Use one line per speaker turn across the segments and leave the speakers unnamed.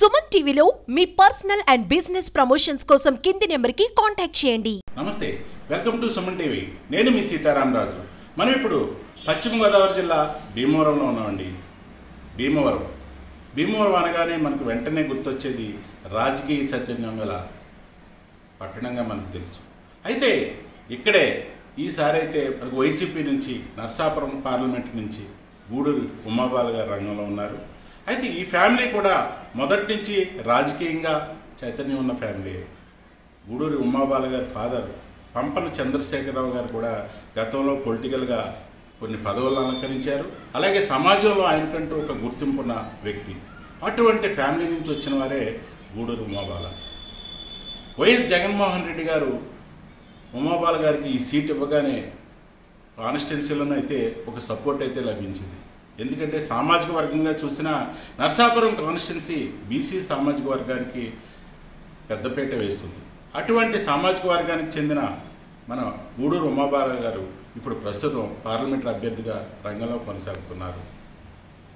సుమన్ టీవీలో మీ personal and business promotions కోసం కింది నెంబర్కి కాంటాక్ట్ చేయండి.
నమస్తే, వెల్కమ్ టు సుమన్ టీవీ. నేను మీ సీతారామరాజు. మనం ఇప్పుడు పశ్చిమ గోదావరి జిల్లా భీమవరంలో ఉన్నామండి. భీమవరం అనగానే మనకు వెంటనే గుర్తొచ్చేది రాజకీయ చైతన్యం గల పట్టణంగా మనకు తెలుసు. అయితే ఇక్కడే ఈసారి అయితే వైసీపీ నుంచి నర్సాపురం పార్లమెంట్ నుంచి గూడూరు ఉమాబాల గారు రంగంలో ఉన్నారు. అయితే ఈ ఫ్యామిలీ కూడా మొదటి నుంచి రాజకీయంగా చైతన్యం ఉన్న ఫ్యామిలీ. గూడూరు ఉమాబాల గారి ఫాదర్ పంపన చంద్రశేఖరరావు గారు కూడా గతంలో పొలిటికల్గా కొన్ని పదవులను అలంకరించారు. అలాగే సమాజంలో ఆయనకంటూ ఒక గుర్తింపున్న వ్యక్తి. అటువంటి ఫ్యామిలీ నుంచి వచ్చిన వారే గూడూరు ఉమాబాల. వైఎస్ జగన్మోహన్ రెడ్డి గారు ఉమాబాల గారికి ఈ సీట్ ఇవ్వగానే కాన్స్టిట్యున్సీలోనూ అయితే ఒక సపోర్ట్ అయితే లభించింది. ఎందుకంటే సామాజిక వర్గంగా చూసిన నర్సాపురం కాన్స్టిట్యున్సీ బీసీ సామాజిక వర్గానికి పెద్దపీట వేస్తుంది. అటువంటి సామాజిక వర్గానికి చెందిన మన గూడూరు ఉమాబాల గారు ఇప్పుడు ప్రస్తుతం పార్లమెంటరీ అభ్యర్థిగా రంగంలో కొనసాగుతున్నారు.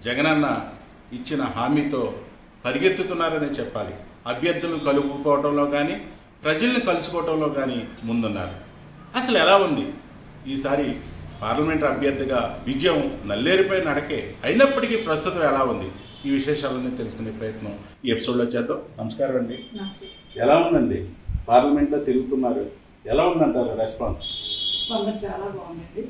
జగనన్న ఇచ్చిన హామీతో పరిగెత్తుతున్నారని చెప్పాలి. అభ్యర్థులను కలుపుకోవడంలో కానీ ప్రజల్ని కలుసుకోవడంలో కానీ ముందున్నారు. అసలు ఎలా ఉంది ఈసారి పార్లమెంటరీ అభ్యర్థిగా విజయం నల్లేరుపై నడకే అయినప్పటికీ ప్రస్తుతం ఎలా ఉంది, ఈ విశేషాలన్నీ తెలుసుకునే ప్రయత్నం ఈ ఎపిసోడ్లో చేద్దాం. నమస్కారం అండి. ఎలా ఉందండి? పార్లమెంట్లో తిరుగుతున్నారు, ఎలా ఉందంటారు రెస్పాన్స్?
స్పందన చాలా బాగుందండి.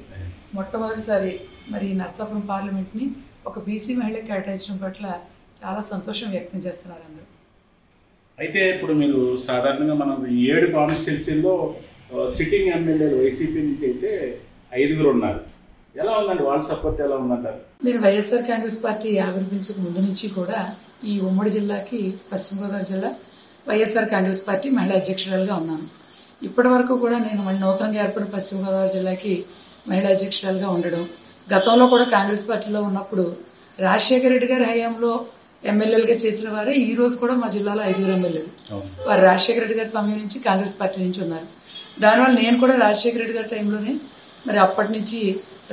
మొట్టమొదటిసారి మరి నర్సాపురం పార్లమెంట్ని ఒక బీసీ మహిళకి కేటాయించడం పట్ల చాలా సంతోషం వ్యక్తం చేస్తున్నారు అందరూ.
అయితే ఇప్పుడు మీరు సాధారణంగా మనం 7 కాన్స్టిట్యున్సీల్లో సిట్టింగ్ ఎమ్మెల్యేలు వైసీపీ నుంచి అయితే 5 ఉన్నారు. ఎలా ఉందండి వాళ్ళ సపోర్ట్ ఎలా ఉందంటారు?
నేను వైఎస్ఆర్ కాంగ్రెస్ పార్టీ ఆవిర్భవించక ముందు నుంచి కూడా ఈ ఉమ్మడి జిల్లాకి పశ్చిమ గోదావరి జిల్లా వైఎస్ఆర్ కాంగ్రెస్ పార్టీ మహిళా అధ్యక్షురాలుగా ఉన్నాను. ఇప్పటి వరకు కూడా నేను మళ్ళీ నూతనంగా ఏర్పడిన పశ్చిమ గోదావరి జిల్లాకి మహిళా అధ్యక్షురాలుగా ఉండడం, గతంలో కూడా కాంగ్రెస్ పార్టీలో ఉన్నప్పుడు రాజశేఖర రెడ్డి గారి హయాంలో ఎమ్మెల్యేలుగా చేసిన వారే ఈ రోజు కూడా మా జిల్లాలో 5 ఎమ్మెల్యేలు వారు రాజశేఖర రెడ్డి గారి సమయం నుంచి కాంగ్రెస్ పార్టీ నుంచి ఉన్నారు. దానివల్ల నేను కూడా రాజశేఖర రెడ్డి గారి టైంలోనే మరి అప్పటి నుంచి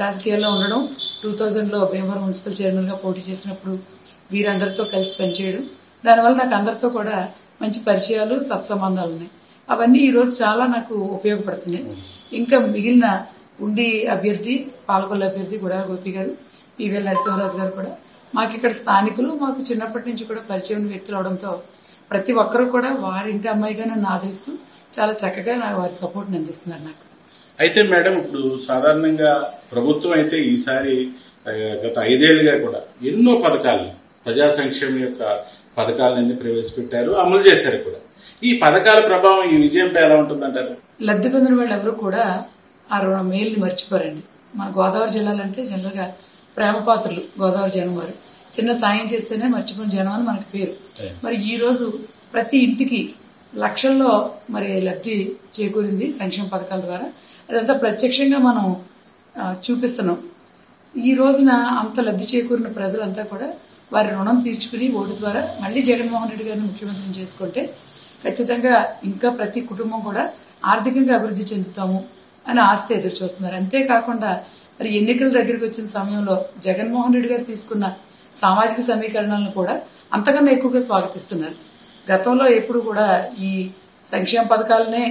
రాజకీయాల్లో ఉండడం, 2000లో భీమవరం మున్సిపల్ చైర్మన్ గా పోటీ చేసినప్పుడు వీరందరితో కలిసి పనిచేయడం, దానివల్ల నాకు అందరితో కూడా మంచి పరిచయాలు సత్సంబంధాలు ఉన్నాయి. అవన్నీ ఈ రోజు చాలా నాకు ఉపయోగపడుతున్నాయి. ఇంకా మిగిలిన ఉండి అభ్యర్థి పాల్గొల్ల అభ్యర్థి గుడాల గోపి గారు, పివిఎల్ నరసింహరాజు గారు కూడా మాకు ఇక్కడ స్థానికులు, మాకు చిన్నప్పటి నుంచి కూడా పరిచయం వ్యక్తులు అవడంతో ప్రతి ఒక్కరూ కూడా వారింటి అమ్మాయిగా నన్ను ఆదరిస్తూ చాలా చక్కగా వారి సపోర్ట్ని అందిస్తున్నారు నాకు.
అయితే మేడం, ఇప్పుడు సాధారణంగా ప్రభుత్వం అయితే ఈసారి గత 5 ఏళ్లుగా కూడా ఎన్నో పథకాలు, ప్రజా సంక్షేమం యొక్క పథకాలన్నీ ప్రవేశపెట్టారు, అమలు చేశారు కూడా. ఈ పథకాల ప్రభావం ఈ విజయంపై ఎలా ఉంటుందంటారు?
లబ్ధి పొందిన వాళ్ళు ఎవరు కూడా ఆ మేలుని మర్చిపోరండి. మన గోదావరి జిల్లాలంటే జనరల్ గా ప్రేమ పాత్రలు గోదావరి జనం వారు. చిన్న సాయం చేస్తేనే మర్చిపోయిన జనం అని మనకు పేరు. మరి ఈ రోజు ప్రతి ఇంటికి లక్షల్లో మరి లబ్ధి చేకూరింది సంక్షేమ పథకాల ద్వారా. అదంతా ప్రత్యక్షంగా మనం చూపిస్తున్నాం. ఈ రోజున అంత లబ్ధి చేకూరిన ప్రజలంతా కూడా వారి రుణం తీర్చుకుని ఓటు ద్వారా మళ్లీ జగన్మోహన్ రెడ్డి గారిని ముఖ్యమంత్రిని చేసుకుంటే ఖచ్చితంగా ఇంకా ప్రతి కుటుంబం కూడా ఆర్థికంగా అభివృద్ధి చెందుతాము అని ఆస్తి ఎదురు చూస్తున్నారు. అంతేకాకుండా మరి ఎన్నికల దగ్గరికి వచ్చిన సమయంలో జగన్మోహన్ రెడ్డి గారు తీసుకున్న సామాజిక సమీకరణలను కూడా అంతకన్నా ఎక్కువగా స్వాగతిస్తున్నారు. గతంలో ఎప్పుడు కూడా ఈ సంక్షేమ పథకాలనే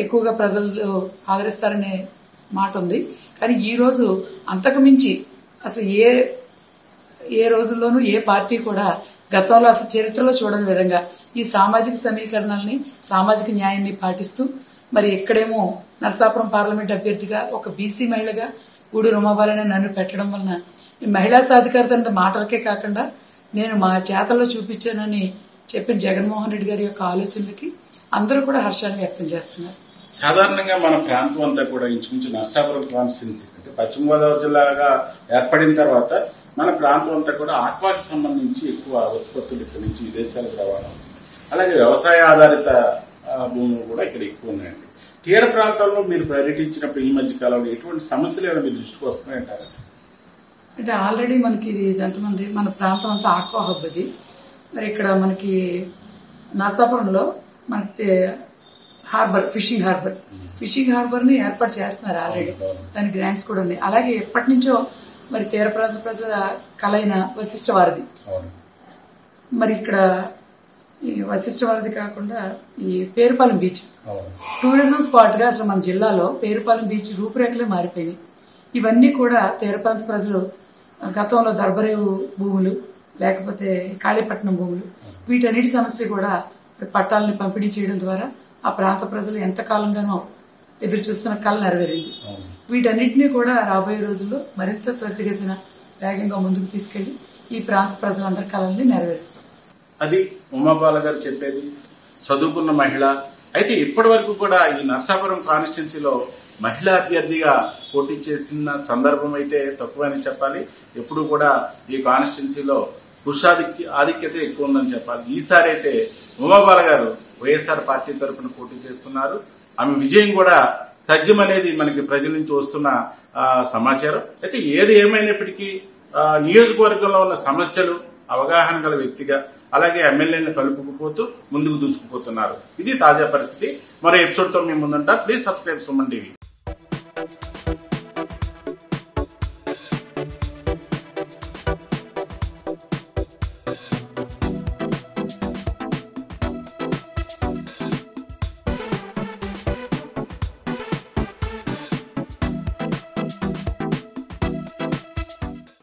ఎక్కువగా ప్రజలు ఆదరిస్తారనే మాట ఉంది. కానీ ఈ రోజు అంతకు మించి అసలు ఏ రోజుల్లోనూ ఏ పార్టీ కూడా గతంలో అసలు చరిత్రలో చూడని విధంగా ఈ సామాజిక సమీకరణల్ని, సామాజిక న్యాయాన్ని పాటిస్తూ మరి ఇక్కడేమో నరసాపురం పార్లమెంట్ అభ్యర్థిగా ఒక బీసీ మహిళగా గూడూరు ఉమాబాలని నన్ను పెట్టడం వలన ఈ మహిళా సాధికారత అంటే మాటలకే కాకుండా నేను మా చేతల్లో చూపించానని చెప్పిన జగన్మోహన్ రెడ్డి గారి యొక్క ఆలోచనలకి అందరూ కూడా హర్షాన్ని వ్యక్తం చేస్తున్నారు.
సాధారణంగా మన ప్రాంతం అంతా కూడా ఇంచుమించు నర్సాపురం కాన్స్టిట్యున్సీ అంటే పశ్చిమ గోదావరి జిల్లాగా ఏర్పడిన తర్వాత మన ప్రాంతం అంతా కూడా ఆక్వాకి సంబంధించి ఎక్కువ ఉత్పత్తులు ఇక్కడ నుంచి విదేశాలకు రవాణా, అలాగే వ్యవసాయ ఆధారిత భూములు కూడా ఇక్కడ ఎక్కువ ఉన్నాయండి. తీర ప్రాంతాల్లో మీరు పర్యటించినప్పుడు ఈ మధ్య కాలంలో ఎటువంటి సమస్యలు ఏమైనా మీ దృష్టికి వస్తున్నాయంటారా?
అంటే ఆల్రెడీ మనకి ఇది ఎంతమంది మన ప్రాంతం అంతా ఆక్వా హబ్ ఇది. మరి ఇక్కడ మనకి నర్సాపురంలో మనకి హార్బర్, ఫిషింగ్ హార్బర్ ని ఏర్పాటు చేస్తున్నారు ఆల్రెడీ. దాని గ్రాంట్స్ కూడా ఉన్నాయి. అలాగే ఎప్పటి నుంచో మరి తీర ప్రాంత ప్రజల కలైన వశిష్ఠ వారధి మరి ఇక్కడ ఈ వశిష్ఠ వారధి కాకుండా ఈ పేరుపాలెం బీచ్ టూరిజం స్పాట్ గా అసలు మన జిల్లాలో పేరుపాలెం బీచ్ రూపురేఖలే మారిపోయినాయి. ఇవన్నీ కూడా తీర ప్రాంత ప్రజలు గతంలో దర్బరేవు భూములు లేకపోతే కాళీపట్నం భూములు వీటన్నిటి సమస్య కూడా పట్టాలని పంపిణీ చేయడం ద్వారా ఆ ప్రాంత ప్రజలు ఎంత కాలంగానో ఎదురు చూస్తున్న కళ నెరవేరింది. వీటన్నిటినీ కూడా రాబోయే రోజుల్లో మరింత త్వరితగతిన వేగంగా ముందుకు తీసుకెళ్లి ఈ ప్రాంత ప్రజలందరి కళల్ని నెరవేరుస్తాం.
అది ఉమాబాల గారు చెప్పేది. చదువుకున్న మహిళ అయితే ఇప్పటి వరకు కూడా ఈ నర్సాపురం కాన్స్టిట్యున్సీలో మహిళా అభ్యర్థిగా పోటీ చేసిన సందర్భం అయితే తక్కువని చెప్పాలి. ఎప్పుడు కూడా ఈ కాన్స్టిట్యున్సీలో ఆధిక్యత ఎక్కువ ఉందని చెప్పాలి. ఈసారి అయితే ఉమాబాల గారు వైఎస్ఆర్ పార్టీ తరఫున పోటీ చేస్తున్నారు. ఆమె విజయం కూడా తథ్యం అనేది మనకి ప్రజల నుంచి వస్తున్న సమాచారం. అయితే ఏది ఏమైనప్పటికీ నియోజకవర్గంలో ఉన్న సమస్యలు అవగాహన గల వ్యక్తిగా అలాగే ఎమ్మెల్యేలను కలుపుకుపోతూ ముందుకు దూసుకుపోతున్నారు. ఇది తాజా పరిస్థితి. మరో ఎపిసోడ్ తో మేము ముందుంటా. Please subscribe Suman TV.